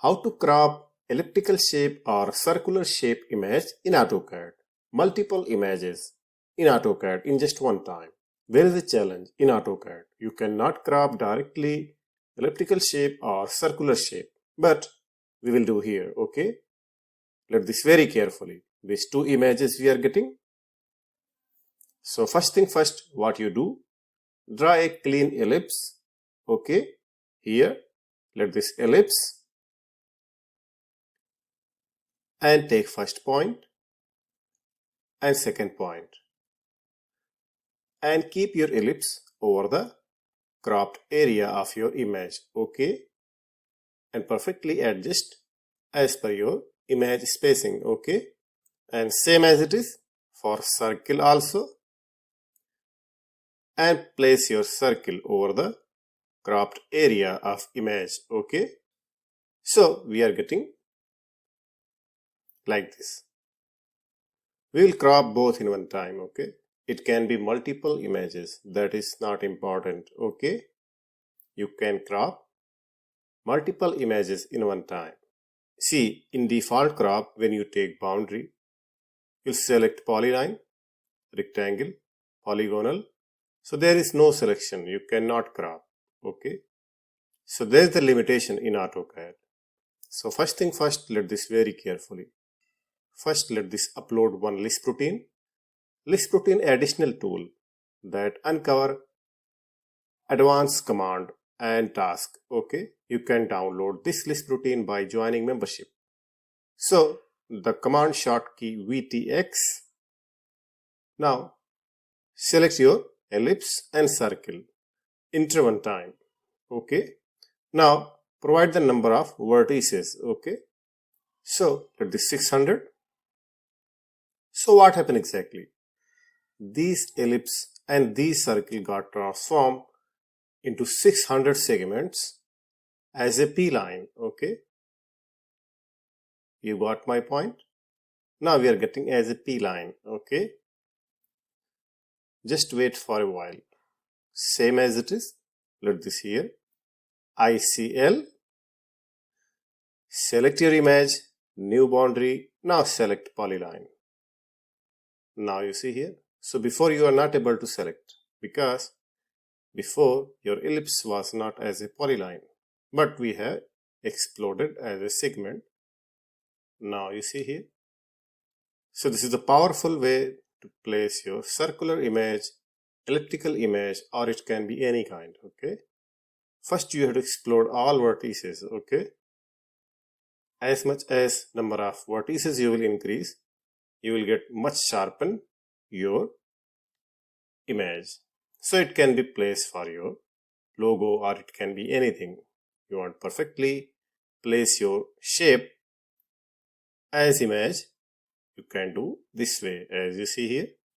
How to crop elliptical shape or circular shape image in AutoCAD. Multiple images in AutoCAD in just one time. There is a challenge in AutoCAD. You cannot crop directly elliptical shape or circular shape. But we will do here, okay? Let this very carefully. These two images we are getting. So first thing first, what you do, draw a clean ellipse, okay? Here, let this ellipse and take first point and second point and keep your ellipse over the cropped area of your image, okay? And perfectly adjust as per your image spacing, okay? And same as it is for circle also, and place your circle over the cropped area of image, okay? So we are getting like this. We will crop both in one time, okay? It can be multiple images, that is not important, okay? You can crop multiple images in one time. See, in default crop, when you take boundary, you'll select polyline, rectangle, polygonal. So there is no selection, you cannot crop, okay? So there's the limitation in AutoCAD. So first thing first, let this very carefully. First, let this upload one Lisp routine. Lisp routine additional tool that uncover advanced command and task, okay? You can download this Lisp routine by joining membership. So the command shortkey VTX. Now select your ellipse and circle. Enter one time, okay? Now provide the number of vertices, okay? So let this 600. So what happened exactly? These ellipse and these circle got transformed into 600 segments as a P-line, okay? You got my point? Now we are getting as a P-line, okay? Just wait for a while. Same as it is. Let this here. ICL. Select your image, new boundary. Now select polyline. Now you see here. So before you are not able to select because before your ellipse was not as a polyline, but we have exploded as a segment. Now you see here. So this is a powerful way to place your circular image, elliptical image, or it can be any kind, okay? First you have to explode all vertices, okay? As much as number of vertices you will increase, you will get much sharpen your image. So it can be placed for your logo or it can be anything. You want perfectly place your shape as image. You can do this way as you see here.